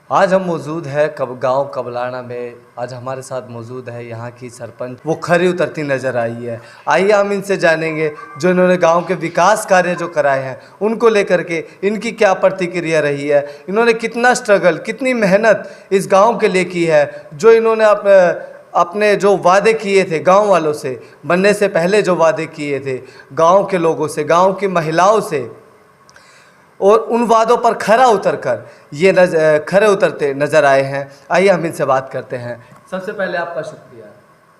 आज हम मौजूद है गांव कबलाना में। आज हमारे साथ मौजूद है यहाँ की सरपंच, वो खरी उतरती नज़र आई है। आइए हम इनसे जानेंगे जो इन्होंने गांव के विकास कार्य जो कराए हैं उनको लेकर के इनकी क्या प्रतिक्रिया रही है, इन्होंने कितना स्ट्रगल, कितनी मेहनत इस गांव के लिए की है। जो इन्होंने अपने जो वादे किए थे गांव वालों से, बनने से पहले जो वादे किए थे गांव के लोगों से, गांव की महिलाओं से, और उन वादों पर खरा उतरकर ये खरे उतरते नज़र आए हैं। आइए हम इनसे बात करते हैं। सबसे पहले आपका शुक्रिया।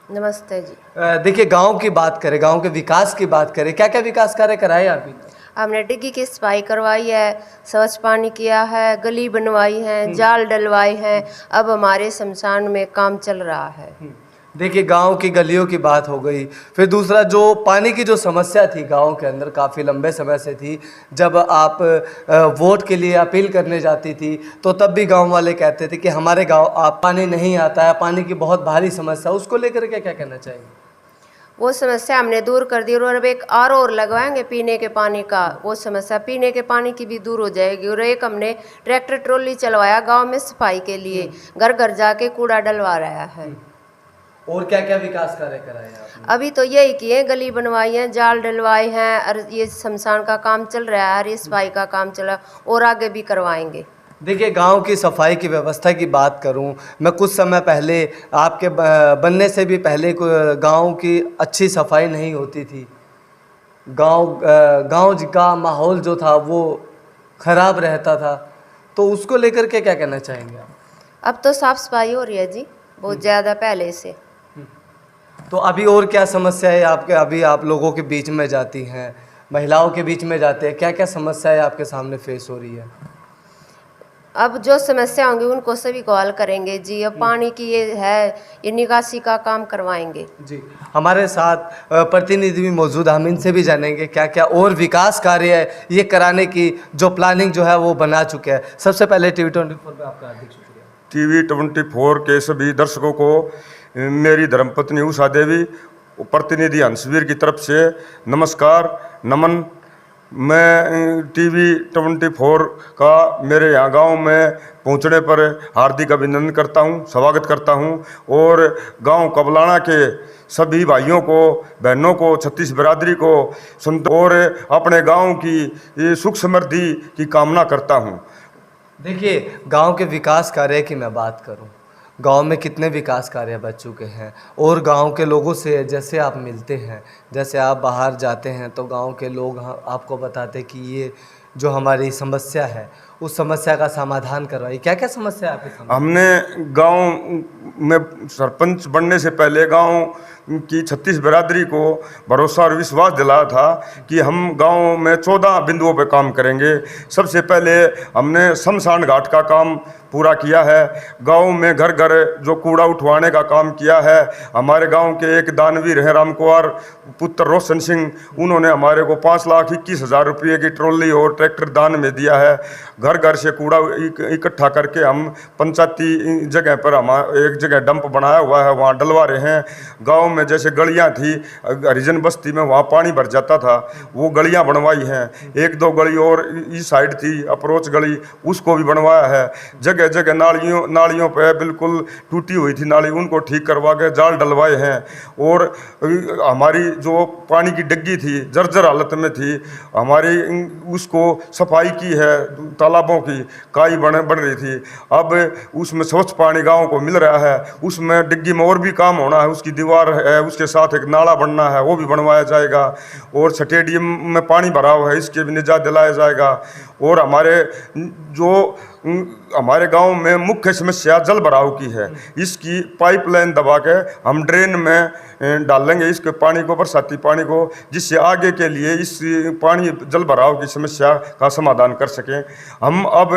नमस्ते जी। देखिए, गांव की बात करें, गांव के विकास की बात करें, क्या क्या विकास कार्य कराए आपने? हमने डिग्गी की सफाई करवाई है, स्वच्छ पानी किया है, गली बनवाई है, जाल डलवाए हैं। अब हमारे शमशान में काम चल रहा है। देखिए, गांव की गलियों की बात हो गई। फिर दूसरा, जो पानी की जो समस्या थी गांव के अंदर काफ़ी लंबे समय से थी। जब आप वोट के लिए अपील करने जाती थी तो तब भी गांव वाले कहते थे कि हमारे गांव आप पानी नहीं आता है, पानी की बहुत भारी समस्या। उसको लेकर के क्या कहना चाहिए? वो समस्या हमने दूर कर दी और अब एक और लगवाएंगे पीने के पानी का। वो समस्या पीने के पानी की भी दूर हो जाएगी। और एक हमने ट्रैक्टर ट्रॉली चलवाया गांव में सफाई के लिए, घर घर जाके कूड़ा डलवा रहा है। और क्या क्या विकास कार्य कराए आपने? अभी तो यही किए, गली बनवाई है, जाल डलवाए हैं, और ये शमशान का काम चल रहा है, और ये सफाई का काम चल रहा है, और आगे भी करवाएंगे। देखिए, गांव की सफाई की व्यवस्था की बात करूं, मैं कुछ समय पहले, आपके बनने से भी पहले, गांव की अच्छी सफाई नहीं होती थी। गांव का माहौल जो था वो ख़राब रहता था। तो उसको लेकर के क्या कहना चाहेंगे आप? अब तो साफ सफाई हो रही है जी, बहुत ज़्यादा पहले से। तो अभी और क्या समस्या है आपके? अभी आप लोगों के बीच में जाती हैं, महिलाओं के बीच में जाते हैं, क्या क्या समस्याएं आपके सामने फेस हो रही है? अब जो समस्या होंगी उनको सभी को हल करेंगे जी। अब पानी की ये निकासी का काम करवाएंगे जी। हमारे साथ प्रतिनिधि भी मौजूद, हम इनसे भी जानेंगे क्या क्या और विकास कार्य है ये कराने की जो प्लानिंग जो है वो बना चुके हैं। सबसे पहले TV24 पे आपका हार्दिक शुक्रिया। TV24 के सभी दर्शकों को मेरी धर्मपत्नी उषा देवी, प्रतिनिधि हंसवीर की तरफ से नमस्कार, नमन। मैं TV24 का मेरे यहाँ गांव में पहुँचने पर हार्दिक अभिनंदन करता हूँ, स्वागत करता हूँ। और गांव कबलाना के सभी भाइयों को, बहनों को, छत्तीस बिरादरी को और अपने गांव की सुख समृद्धि की कामना करता हूँ। देखिए, गांव के विकास कार्य की मैं बात करूं, गांव में कितने विकास कार्य बच चुके हैं। और गांव के लोगों से जैसे आप मिलते हैं, जैसे आप बाहर जाते हैं तो गांव के लोग आपको बताते कि ये जो हमारी समस्या है उस समस्या का समाधान करवाइए। क्या क्या समस्या है आपकी समस्या? हमने गांव में सरपंच बनने से पहले गांव की छत्तीस बिरादरी को भरोसा और विश्वास दिलाया था कि हम गांव में 14 बिंदुओं पर काम करेंगे। सबसे पहले हमने शमशान घाट का काम पूरा किया है। गांव में घर घर जो कूड़ा उठवाने का काम किया है। हमारे गांव के एक दानवीर हैं राम कुमार पुत्र रोशन सिंह, उन्होंने हमारे को 5,21,000 रुपये की ट्रॉली और ट्रैक्टर दान में दिया है। घर घर से कूड़ा इकट्ठा करके हम पंचायती जगह पर हम एक जगह डंप बनाया हुआ है, वहाँ डलवा रहे हैं। गांव में जैसे गलियां थी हरिजन बस्ती में, वहाँ पानी भर जाता था, वो गलियां बनवाई हैं। एक दो गली और इस साइड थी अप्रोच गली, उसको भी बनवाया है। जगह जगह नालियों पे बिल्कुल टूटी हुई थी नाली, उनको ठीक करवा के जाल डलवाए हैं। और हमारी जो पानी की डिग्गी थी जर्जर हालत में थी, हमारी उसको सफाई की है। तालाबों की काई बन रही थी, अब उसमें स्वच्छ पानी गांव को मिल रहा है। उसमें डिग्गी में और भी काम होना है, उसकी दीवार है, उसके साथ एक नाला बनना है, वो भी बनवाया जाएगा। और स्टेडियम में पानी भरा हुआ है, इसके भी निजात दिलाया जाएगा। और हमारे गांव में मुख्य समस्या जल भराव की है, इसकी पाइपलाइन दबा के हम ड्रेन में डालेंगे इसके पानी को, बरसाती पानी को, जिससे आगे के लिए इस पानी जल भराव की समस्या का समाधान कर सकें। हम अब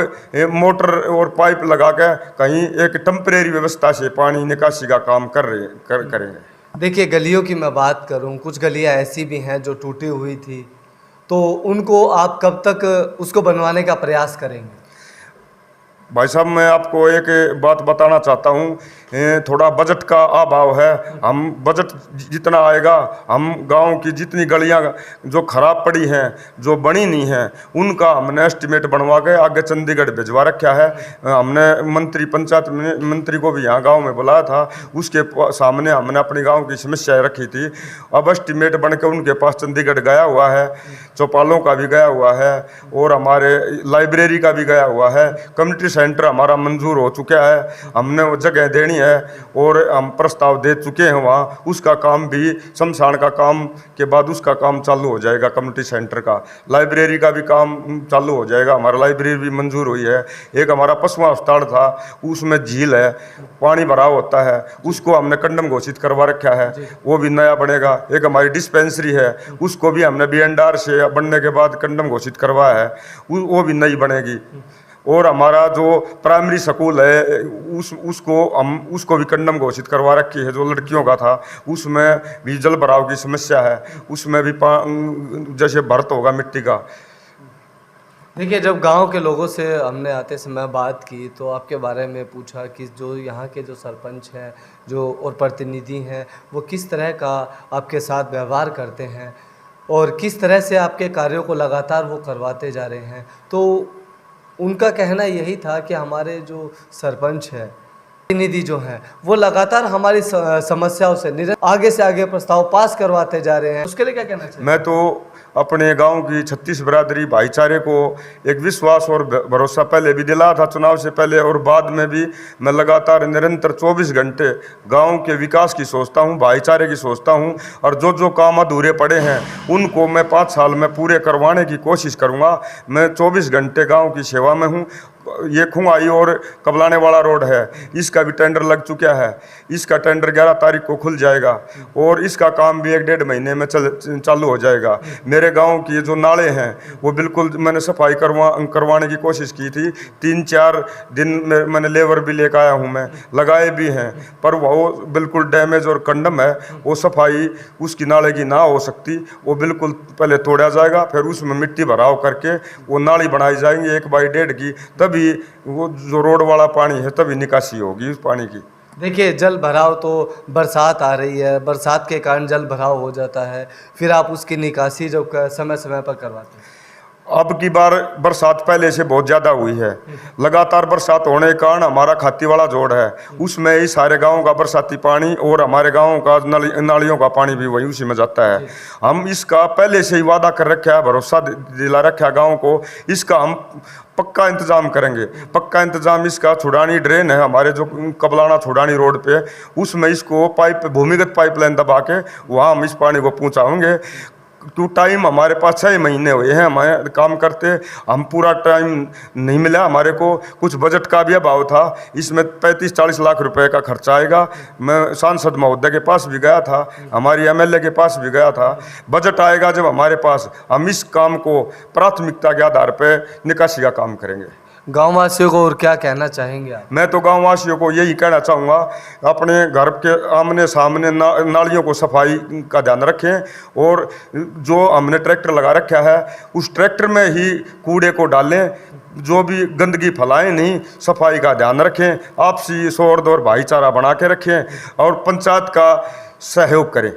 मोटर और पाइप लगा के कहीं एक टेम्परेरी व्यवस्था से पानी निकासी का काम करेंगे। देखिए, गलियों की मैं बात करूं, कुछ गलियां ऐसी भी हैं जो टूटी हुई थी, तो उनको आप कब तक उसको बनवाने का प्रयास करेंगे? भाई साहब, मैं आपको एक बात बताना चाहता हूँ। थोड़ा बजट का अभाव है। हम बजट जितना आएगा, हम गांव की जितनी गलियां जो खराब पड़ी हैं, जो बनी नहीं हैं, उनका हमने एस्टिमेट बनवा के आगे चंडीगढ़ भिजवा रखा है। हमने पंचायत मंत्री को भी यहाँ गांव में बुलाया था। उसके सामने हमने अपनी गांव की समस्याएं रखी थी। अब एस्टिमेट बन के उनके पास चंडीगढ़ गया हुआ है, चौपालों का भी गया हुआ है और हमारे लाइब्रेरी का भी गया हुआ है। कम्युनिटी सेंटर हमारा मंजूर हो चुका है, हमने वो जगह देनी है और हम प्रस्ताव दे चुके हैं वहाँ। उसका काम भी शमशान का काम के बाद उसका काम चालू हो जाएगा। कम्युनिटी सेंटर का, लाइब्रेरी का भी काम चालू हो जाएगा। हमारा लाइब्रेरी भी मंजूर हुई है। एक हमारा पशु अस्पताल था, उसमें झील है, पानी भराव होता है, उसको हमने कंडम घोषित करवा रखा है, वो भी नया बनेगा। एक हमारी डिस्पेंसरी है, उसको भी हमने BNR से बनने के बाद कंडम घोषित करवाया है, वो भी नई बनेगी। और हमारा जो प्राइमरी स्कूल है उसको भी कंडम घोषित करवा रखी है, जो लड़कियों का था। उसमें भी जल भराव की समस्या है, उसमें भी जैसे भरत होगा मिट्टी का। देखिए, जब गांव के लोगों से हमने आते समय बात की तो आपके बारे में पूछा कि जो यहाँ के जो सरपंच हैं जो और प्रतिनिधि हैं वो किस तरह का आपके साथ व्यवहार करते हैं और किस तरह से आपके कार्यों को लगातार वो करवाते जा रहे हैं। तो उनका कहना यही था कि हमारे जो सरपंच है, प्रतिनिधि जो हैं, वो लगातार हमारी समस्याओं से आगे प्रस्ताव पास करवाते जा रहे हैं। उसके लिए क्या कहना चाहिए? मैं तो अपने गांव की 36 बिरादरी भाईचारे को एक विश्वास और भरोसा पहले भी दिला था, चुनाव से पहले और बाद में भी। मैं लगातार निरंतर 24 घंटे गांव के विकास की सोचता हूं, भाईचारे की सोचता हूं और जो काम अधूरे पड़े हैं उनको मैं 5 साल में पूरे करवाने की कोशिश करूंगा। मैं 24 घंटे गाँव की सेवा में हूँ। ये खुंगाई और कबलाने वाला रोड है, इसका भी टेंडर लग चुका है। इसका टेंडर 11 तारीख को खुल जाएगा और इसका काम भी 1-1.5 महीने में चालू हो जाएगा। मेरे गांव की जो नाले हैं वो बिल्कुल मैंने सफाई करवाने की कोशिश की थी। 3-4 दिन में मैंने लेबर भी लेकर आया हूँ, मैं लगाए भी हैं, पर वो बिल्कुल डैमेज और कंडम है। वो सफाई उसकी नाले की ना हो सकती, वो बिल्कुल पहले तोड़ा जाएगा, फिर उसमें मिट्टी भराव करके वो नाली बनाई जाएंगी 1x1.5 की, तभी वो जो रोड वाला पानी है तभी निकासी होगी उस पानी की। देखिए, जल भराव तो बरसात आ रही है, बरसात के कारण जल भराव हो जाता है, फिर आप उसकी निकासी जो समय समय पर करवाते हैं। अब की बार बरसात पहले से बहुत ज़्यादा हुई है। लगातार बरसात होने के कारण हमारा खाती वाला जोड़ है, उसमें ही सारे गांवों का बरसाती पानी और हमारे गांवों का नालियों का पानी भी वही उसी में जाता है। हम इसका पहले से ही वादा कर रखा है, भरोसा दिला रखा है गाँव को। इसका हम पक्का इंतजाम करेंगे। पक्का इंतजाम इसका छुड़ानी ड्रेन है हमारे जो कबलाना छुड़ानी रोड पे, उसमें इसको भूमिगत पाइपलाइन दबा के वहाँ हम इस पानी को पहुँचाएंगे। तो टाइम हमारे पास 6 महीने हुए हैं हमारे काम करते, हम पूरा टाइम नहीं मिला। हमारे को कुछ बजट का भी अभाव था, इसमें 35-40 लाख रुपए का खर्चा आएगा। मैं सांसद महोदय के पास भी गया था, हमारी MLA के पास भी गया था। बजट आएगा जब हमारे पास, हम इस काम को प्राथमिकता के आधार पर निकासी का काम करेंगे। गांववासियों को और क्या कहना चाहेंगे आप? मैं तो गांववासियों को यही कहना चाहूँगा, अपने घर के आमने सामने नालियों को सफाई का ध्यान रखें और जो हमने ट्रैक्टर लगा रखा है उस ट्रैक्टर में ही कूड़े को डालें, जो भी गंदगी फैलाएं नहीं, सफाई का ध्यान रखें, आपसी सौहार्द और भाईचारा बना के रखें और पंचायत का सहयोग करें।